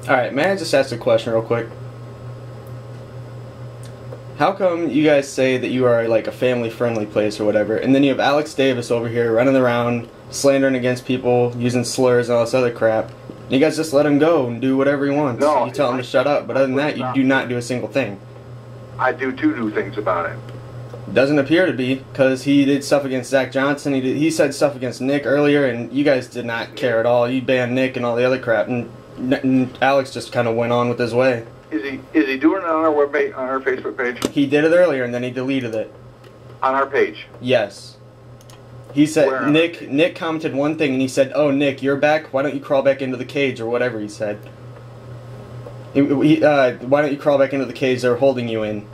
Alright, may I just ask a question real quick? How come you guys say that you are like a family-friendly place or whatever, and then you have Alex Davis over here running around, slandering against people, using slurs and all this other crap? You guys just let him go and do whatever he wants. No, you tell him to shut up, but other than that, you do not do a single thing. I do things about it. Doesn't appear to be, because he did stuff against Zach Johnson. He said stuff against Nick earlier, and you guys did not care at all. You banned Nick and all the other crap, and Alex just kind of went on with his way. Is he doing it on our on our Facebook page? He did it earlier, and then he deleted it. On our page? Yes. He said Nick commented one thing, and he said, "Oh, Nick, you're back. Why don't you crawl back into the cage?" or whatever he said. Why don't you crawl back into the cage they're holding you in?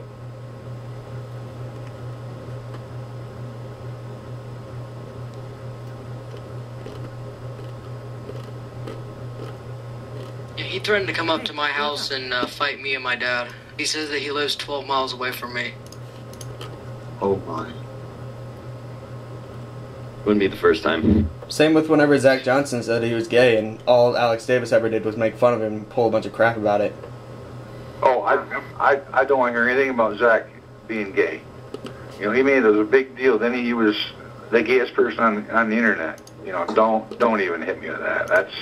He threatened to come up to my house and fight me and my dad. He says that he lives 12 miles away from me. Oh my. Wouldn't be the first time. Same with whenever Zach Johnson said he was gay, and all Alex Davis ever did was make fun of him and pull a bunch of crap about it. Oh, I don't want to hear anything about Zach being gay. You know, he made it a big deal. Then he was the gayest person on the internet. You know, don't even hit me with that. That's...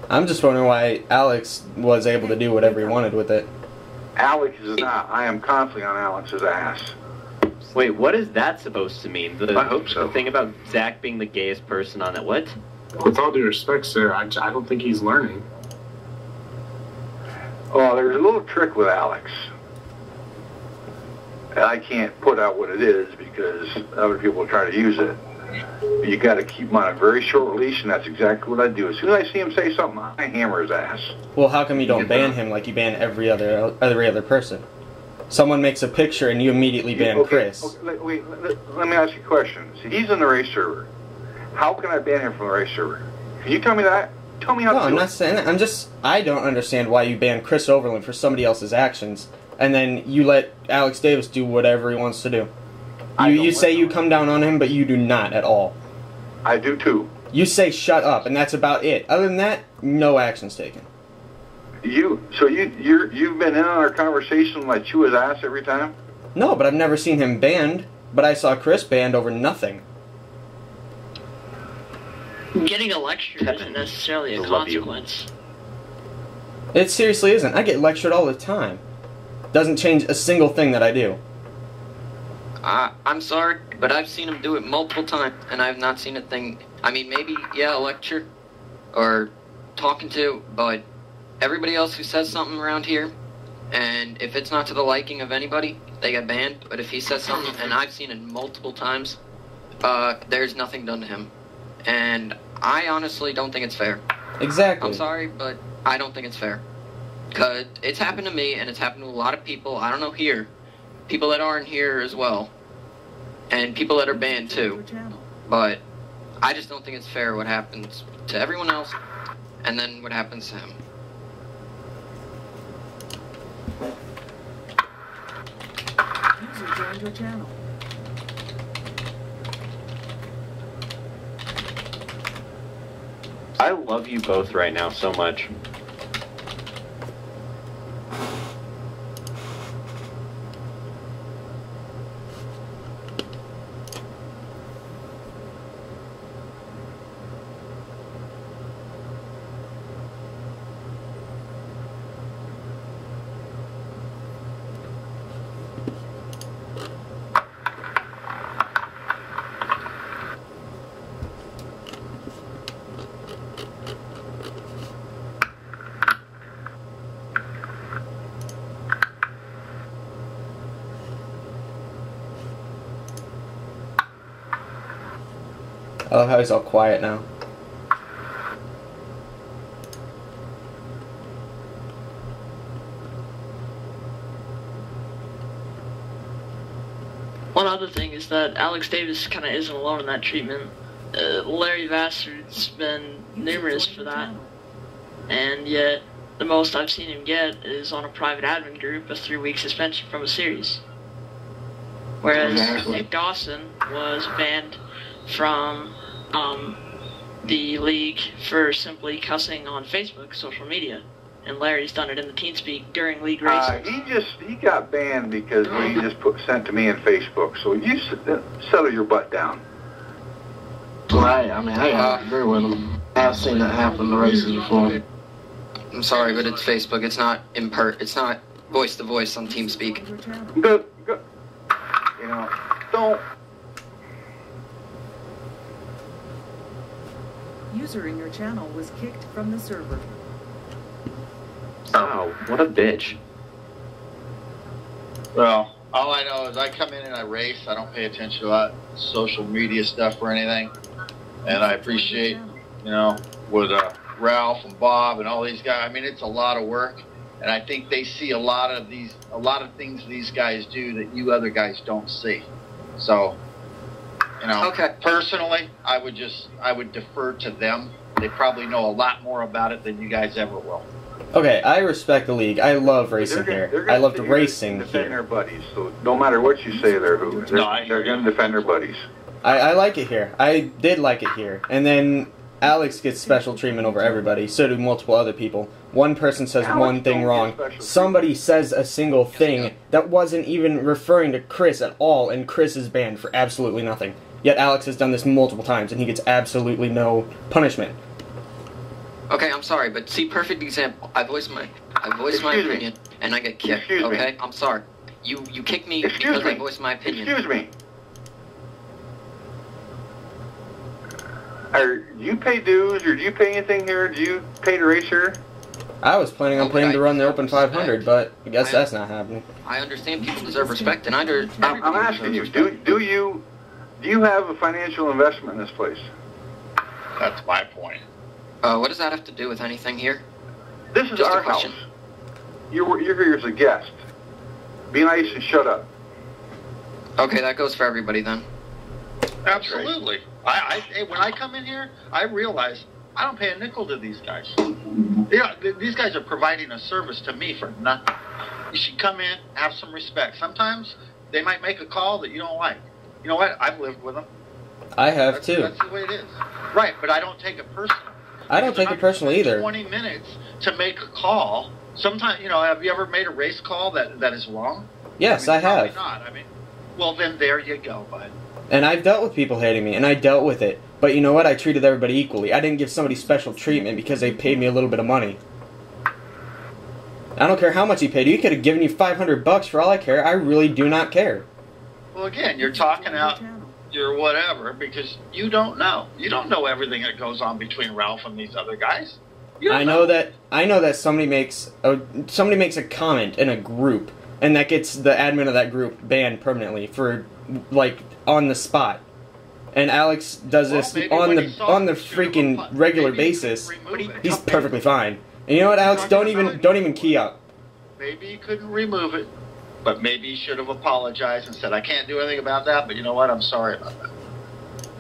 I'm just wondering why Alex was able to do whatever he wanted with it. Alex is not. I am constantly on Alex's ass. Wait, what is that supposed to mean? I hope so. The thing about Zach being the gayest person on it. What? With all due respect, sir, I don't think he's learning. Oh, there's a little trick with Alex. And I can't put out what it is because other people try to use it. You got to keep him on a very short leash, and that's exactly what I do. As soon as I see him say something, I hammer his ass. Well, how come you don't ban him like you ban every other person? Someone makes a picture and you immediately ban Chris. Okay, wait, let me ask you a question. See, he's in the race server. How can I ban him from the race server? Can you tell me that? Tell me how to do it. No, I'm not saying that. I don't understand why you ban Chris Overland for somebody else's actions, and then you let Alex Davis do whatever he wants to do. You say you come down on him, but you do not at all. I do too. You say shut up, and that's about it. Other than that, no action's taken. You've been in on our conversation like chew his ass every time? No, but I've never seen him banned. But I saw Chris banned over nothing. Getting a lecture isn't necessarily a consequence. It seriously isn't. I get lectured all the time. Doesn't change a single thing that I do. I'm sorry, but I've seen him do it multiple times, and I've not seen a thing. I mean, maybe, yeah, a lecture, or talking to, but everybody else who says something around here, and if it's not to the liking of anybody, they get banned. But if he says something, and I've seen it multiple times, there's nothing done to him. And I honestly don't think it's fair. Exactly. I'm sorry, but I don't think it's fair. Because it's happened to me, and it's happened to a lot of people, I don't know here, people that aren't here as well, and people that are banned too. But I just don't think it's fair what happens to everyone else, and then what happens to him. User joined your channel. I love you both right now so much. I love how he's all quiet now. One other thing is that Alex Davis kind of isn't alone in that treatment. Larry Vassard's been numerous for that, and yet the most I've seen him get is on a private admin group a 3-week suspension from a series. Whereas Nick Dawson was banned from the league for simply cussing on Facebook, social media. And Larry's done it in the TeamSpeak during league races. He got banned because he just sent to me in Facebook. So you settle your butt down. Right, I mean, I agree with him. I've seen that happen in the races before. I'm sorry, but it's Facebook. It's not it's not voice to voice on TeamSpeak. Good. You know, don't. User in your channel was kicked from the server. Oh, what a bitch. Well, all I know is I come in and I race. I don't pay attention to that social media stuff or anything. And I appreciate, with Ralph and Bob and all these guys. I mean, it's a lot of work. And I think they see a lot of things these guys do that you other guys don't see. So, Okay. Personally, I would defer to them. They probably know a lot more about it than you guys ever will. Okay, I respect the league. I love racing here. I loved racing defend here. their buddies. So no matter what you say, they're going to defend their buddies. I like it here. I did like it here. And then Alex gets special treatment over everybody. So do multiple other people. One person says one thing wrong. Somebody says a single thing that wasn't even referring to Chris at all, and Chris is banned for absolutely nothing. Yet Alex has done this multiple times, and he gets absolutely no punishment. Okay, I'm sorry, but see, perfect example. I voice my opinion, and I get kicked. Okay, I'm sorry. You kick me because I voiced my opinion. Excuse me. Do you pay dues, or do you pay anything here? Do you pay to race here? I was planning on playing to run the Open 500, but I guess that's not happening. I understand people deserve respect, and I'm asking you, do you have a financial investment in this place? That's my point. What does that have to do with anything here? This is Just our a question. house. You're here as a guest. Be nice and shut up. Okay, that goes for everybody then. Absolutely. When I come in here, I realize I don't pay a nickel to these guys. Yeah, these guys are providing a service to me for nothing. You should come in, have some respect. Sometimes they might make a call that you don't like. You know what? I've lived with them. I have too. That's the way it is. Right, but I don't take it personally. I don't take it personally either. 20 minutes to make a call. Sometimes, have you ever made a race call that is wrong? Yes, I have. Probably not. Well, then there you go, bud. And I've dealt with people hating me, and I dealt with it. But you know what? I treated everybody equally. I didn't give somebody special treatment because they paid me a little bit of money. I don't care how much he paid you. He could have given you $500 for all I care. I really do not care. Well, again, you're talking out your whatever because you don't know. You don't know everything that goes on between Ralph and these other guys. I know that somebody makes a comment in a group, and that gets the admin of that group banned permanently for on the spot. And Alex does this on the freaking regular basis. He's perfectly fine. And you know what, Alex? Don't even key up. Maybe he couldn't remove it, but maybe he should have apologized and said, "I can't do anything about that, but you know what? I'm sorry about that."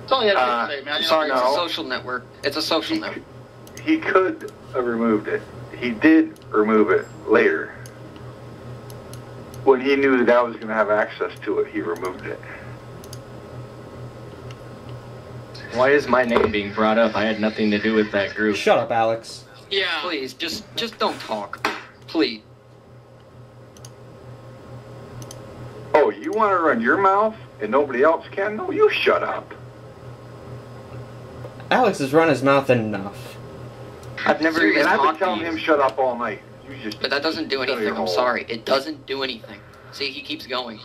That's all you have to say, man. Sorry, it's a social network. It's a social network. He could have removed it. He did remove it later. When he knew that I was going to have access to it, he removed it. Why is my name being brought up? I had nothing to do with that group. Shut up, Alex. Yeah. Please, just don't talk. Please. Oh, you want to run your mouth and nobody else can? No, you shut up. Alex has run his mouth enough. I've never even I've been talked to telling you. him shut up all night. But that doesn't do anything. I'm sorry. It doesn't do anything. See, he keeps going.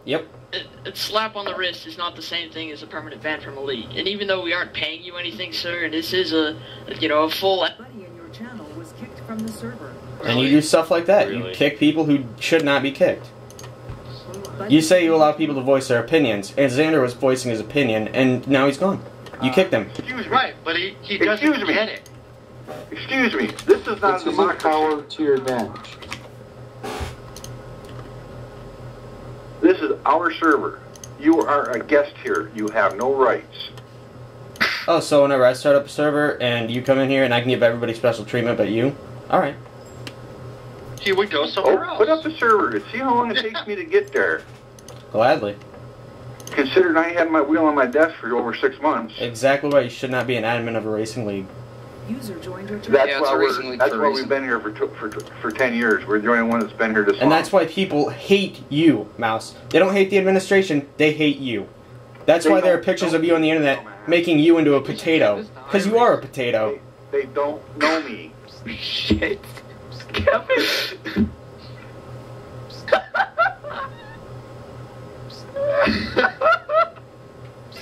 Yep. A slap on the wrist is not the same thing as a permanent ban from a league. And even though we aren't paying you anything, sir, and this is a full... Buddy in your channel was kicked from the server. And you do stuff like that. Really? You kick people who should not be kicked. You say you allow people to voice their opinions, and Xander was voicing his opinion, and now he's gone. You kicked him. Excuse me. Right, but he doesn't get it. Excuse me. This is not It's using power to your advantage. This is our server. You are a guest here. You have no rights. Oh, so whenever I start up a server, and you come in here, and I can give everybody special treatment but you? Alright. He would go somewhere else. Put up the server and see how long it takes me to get there. Gladly. Considering I had my wheel on my desk for over 6 months. Exactly why you should not be an admin of a racing league. User joined your channel. That's Yeah, it's why a racing league that's for a why reason. we've been here for 10 years. We're the only one that's been here this long. And that's why people hate you, Mouse. They don't hate the administration, they hate you. That's why there are pictures of you on the internet making you into a potato. Because you are a potato. They don't know me. Shit. Kevin.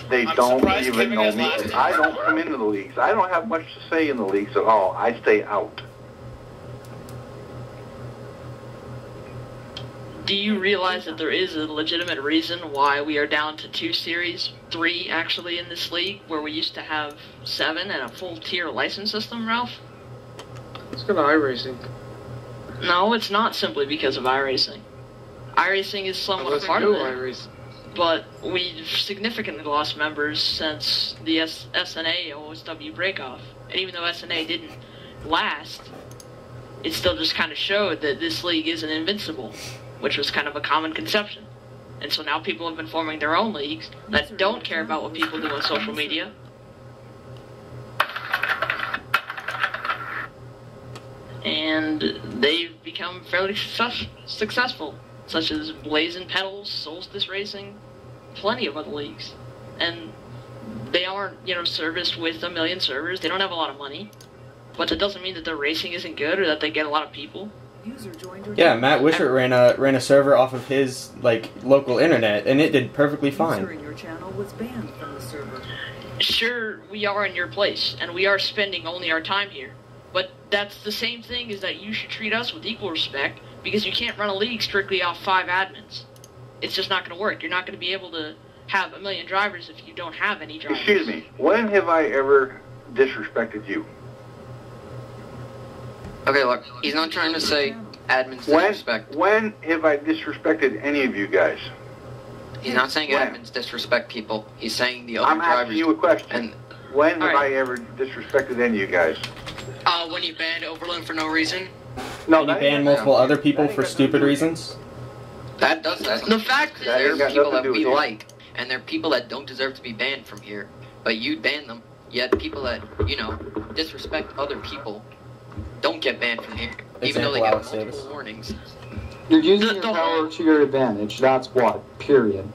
They I'm don't surprised even Kevin know has me. last name. I don't come into the leagues. I don't have much to say in the leagues at all. I stay out. Do you realize that there is a legitimate reason why we are down to 2 series, 3 actually in this league, where we used to have 7 and a full tier license system, Ralph? It's because of iRacing. No, it's not simply because of iRacing. iRacing is somewhat a part of it, iRacing. but we've significantly lost members since the SNA OSW breakoff. And even though SNA didn't last, it still just kind of showed that this league isn't invincible, which was kind of a common conception. And so now people have been forming their own leagues that don't care about what people do on social media. And they've become fairly successful, such as Blazing Pedals, Solstice Racing, plenty of other leagues. And they aren't, serviced with 1 million servers. They don't have a lot of money. But that doesn't mean that their racing isn't good or that they get a lot of people. User joined your Yeah, channel. Matt Wishart ran a server off of his local internet, and it did perfectly User fine. in your channel was banned from the server. Sure, we are in your place, and we are spending only our time here. But that's the same thing as that you should treat us with equal respect, because you can't run a league strictly off 5 admins. It's just not going to work. You're not going to be able to have 1 million drivers if you don't have any drivers. Excuse me. When have I ever disrespected you? Okay, look, he's not trying to say admins disrespect. When have I disrespected any of you guys? He's not saying When? admins disrespect people. He's saying the other I'm drivers. asking you a question. And When have Alright. I ever disrespected any of you guys? when you banned Overland for no reason, No, And you ban multiple other people for stupid reasons. that does that. The fact is, That there ain't are got people nothing that to do we with you. like, and there are people that don't deserve to be banned from here. But you ban them, yet people that disrespect other people don't get banned from here, even though they get Example, Alex multiple Davis. warnings. You're using The- your the power whole- to your advantage. That's what. Period.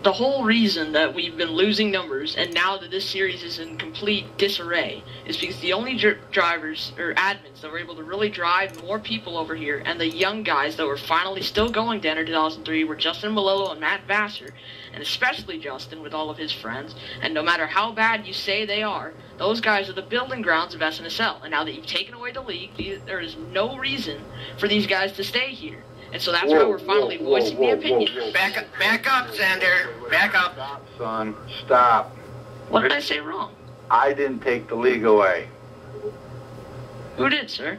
The whole reason that we've been losing numbers, and now that this series is in complete disarray, is because the only drivers, or admins, that were able to really drive more people over here, and the young guys that were finally still going to enter 2003 were Justin Malillo and Matt Vassar, and especially Justin with all of his friends, and no matter how bad you say they are, those guys are the building grounds of SNSL, and now that you've taken away the league, there is no reason for these guys to stay here. And so that's why we're finally voicing the opinion. Back up, Xander. Back up. Stop, son. Stop. What did I say wrong? I didn't take the league away. Who did, sir?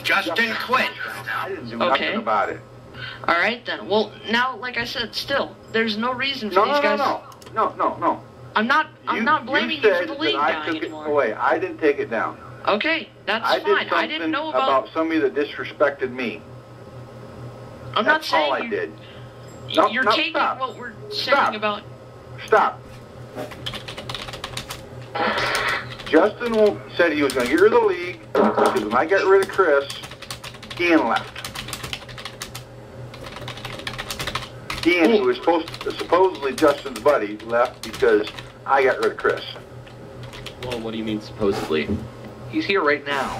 Justin quit. I didn't do Okay. nothing about it. Alright then. Well, now, like I said, still, there's no reason for No, these no, guys. no. I'm not blaming you for said the league that I dying took it anymore. away. I didn't take it down. Okay, that's I did fine. something I didn't know about. somebody that disrespected me. I'm not That's all I saying did. you're No, taking stop. what we're saying Stop. about. Stop. Justin said he was going to get rid of the league because when I got rid of Chris, Ian left. Ian, who was supposedly Justin's buddy, left because I got rid of Chris. Well, what do you mean supposedly? He's here right now.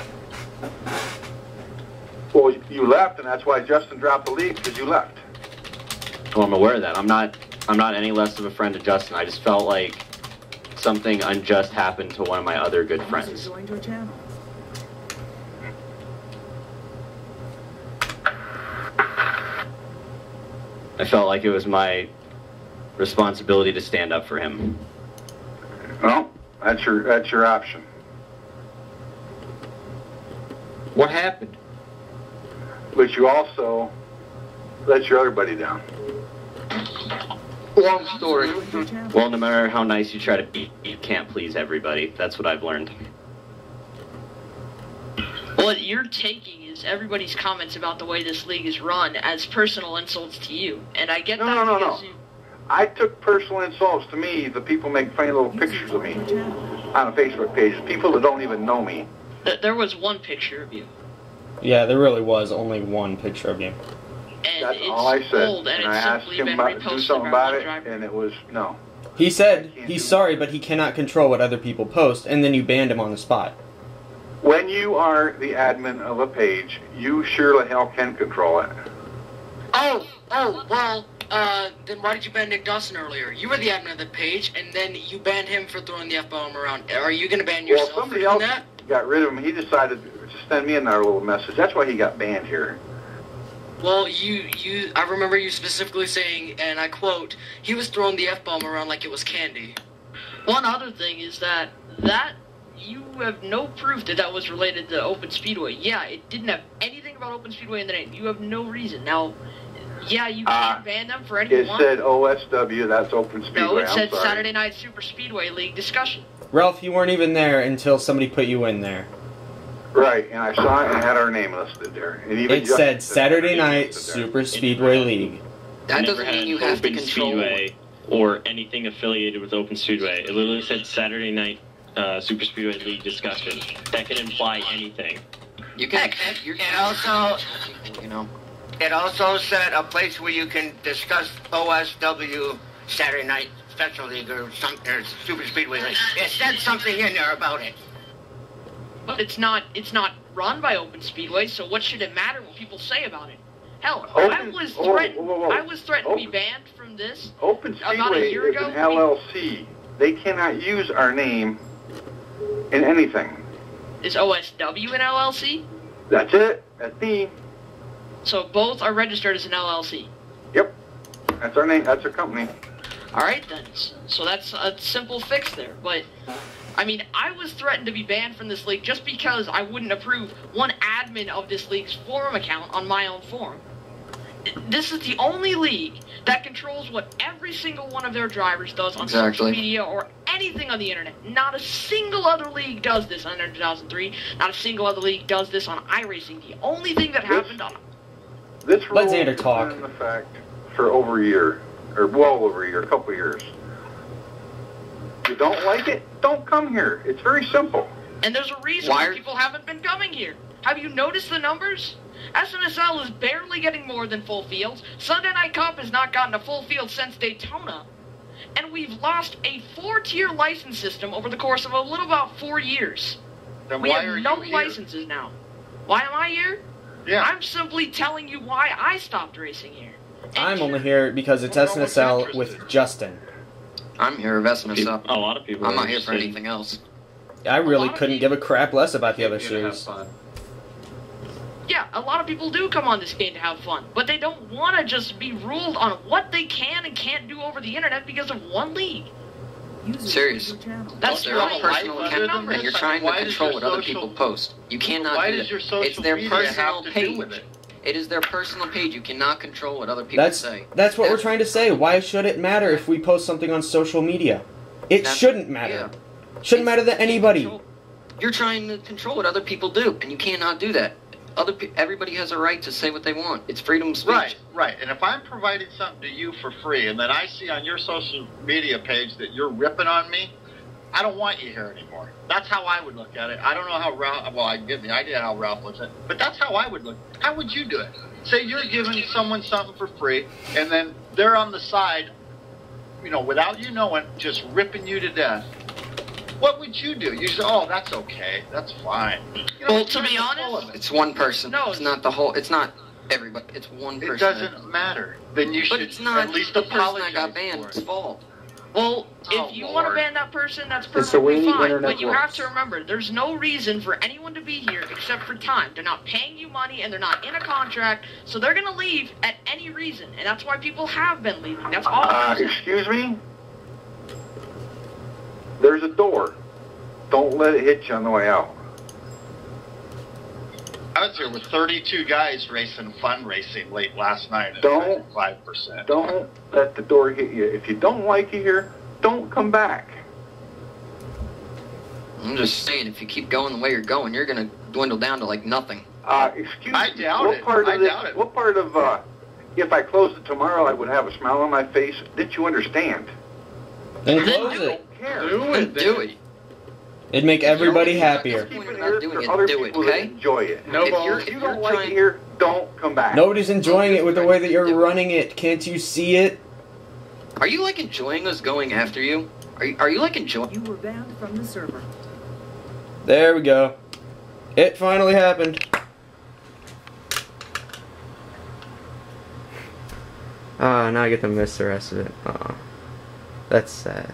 Well, you left, and that's why Justin dropped the league, because you left. Well, I'm aware of that. I'm not any less of a friend to Justin. I just felt like something unjust happened to one of my other good friends. User joined your channel. I felt like it was my responsibility to stand up for him. Well, that's your option. What happened? But you also let your other buddy down. Long story. Your channel. Well, no matter how nice you try to be, you can't please everybody. That's what I've learned. What you're taking is everybody's comments about the way this league is run as personal insults to you, and I get that No. because you. I took personal insults to me. The people make funny little pictures of me on a Facebook page. People that don't even know me. There was one picture of you. Yeah, there really was only one picture of you. And That's it's all I said. old, and And I it's asked simply him been about, to do reposted something by about one it, driver. and it was no. He said he's sorry, but he cannot control what other people post, and then you banned him on the spot. When you are the admin of a page, you surely hell can control it. Well, then why did you ban Nick Dawson earlier? You were the admin of the page, and then you banned him for throwing the F-bomb around. Are you going to ban Well, yourself for somebody doing else that? got rid of him. He decided to send me another little message. That's why he got banned here. Well, I remember you specifically saying, and I quote, he was throwing the F-bomb around like it was candy. One other thing is that you have no proof that was related to Open Speedway. Yeah, it didn't have anything about Open Speedway in the name. You have no reason. Now, yeah, you can ban them for any you It want. said OSW, that's Open Speedway. No, it said I'm sorry. Saturday Night Super Speedway League discussion. Ralph, you weren't even there until somebody put you in there. Right, and I saw it and it had our name listed there. And even It said Justin Saturday our name Night listed there. Super Speedway League. That doesn't mean you have to Open control. Speedway or anything affiliated with Open Speedway. It literally said Saturday Night Super Speedway League discussion. That can imply anything. You can. It also said a place where you can discuss OSW Saturday Night Special League or something, or Super Speedway League. It said something in there about it. But it's not run by Open Speedway, so what should it matter what people say about it? Hell, I was threatened to be banned from this Open about a Speedway year is ago. an LLC. They cannot use our name in anything. Is OSW an LLC? That's it. That's me. So both are registered as an LLC. Yep. That's our name. That's our company. All right then. So that's a simple fix there. But I mean, I was threatened to be banned from this league just because I wouldn't approve one admin of this league's forum account on my own forum. This is the only league that controls what every single one of their drivers does on social media or anything on the internet. Not a single other league does this under 2003. Not a single other league does this on iRacing. The only thing that happened on This rule Let Xander has talk. been in effect for over a year, or well over a year, a couple of years. You don't like it? Don't come here. It's very simple. And there's a reason why people haven't been coming here. Have you noticed the numbers? SNSL is barely getting more than full fields. Sunday Night Cup has not gotten a full field since Daytona. And we've lost a 4-tier license system over the course of a little about 4 years. Then We why have are no you here? licenses now. Why am I here? Yeah. I'm simply telling you why I stopped racing here. I'm only here because it's SNSL with Justin. I'm here with SNSL. A lot of people. I'm are not here for interested. anything else. I really couldn't give a crap less about the other series. Yeah, a lot of people do come on this game to have fun, but they don't want to just be ruled on what they can and can't do over the internet because of one league. Serious. That's their right. personal account, and you're trying to control what other people post. You cannot do that. It's their personal page. It is their personal page. You cannot control what other people say. That's what we're trying to say. Why should it matter if we post something on social media? It shouldn't matter. Shouldn't matter to anybody. You're trying to control what other people do, and you cannot do that. Everybody has a right to say what they want. It's freedom of speech. Right. And if I'm providing something to you for free, and then I see on your social media page that you're ripping on me, I don't want you here anymore. That's how I would look at it. I don't know how Ralph, well, I get the idea how Ralph looks at it, but that's how I would look. How would you do it? Say you're giving someone something for free, and then they're on the side, without you knowing, just ripping you to death. What would you do? You say, oh, that's okay. That's fine. Well, to be honest, it's one person. No, it's not the whole. It's not everybody. It's one person. It doesn't matter. Then you should it's not at least the person apologize that got banned. for it. It's fault. well, if you want to Lord. ban that person, that's It's the way perfectly the fine. internet But you have works. to remember, there's no reason for anyone to be here except for time. They're not paying you money, and they're not in a contract, so they're going to leave at any reason. And that's why people have been leaving. That's all. Excuse me? There's a door. Don't let it hit you on the way out. I was here with 32 guys racing fun racing late last night at Don't 5%. Don't let the door hit you. If you don't like it here, don't come back. I'm just saying, if you keep going the way you're going, you're gonna dwindle down to like nothing. Excuse I me. doubt What it. part I of this? doubt it. What part of if I closed it tomorrow, I would have a smile on my face. Didn't you understand? Then close it. Do it. It'd make everybody happier. Keep it We're here not doing for it. other Do it, people okay? that enjoy it. No balls. If you don't like it here, don't come back. Nobody's enjoying it with the way that you're running it. Can't you see it? Are you like enjoying us going after you? Are you like enjoying? You were banned from the server. There we go. It finally happened. Ah, now I get to miss the rest of it. Aw. That's sad.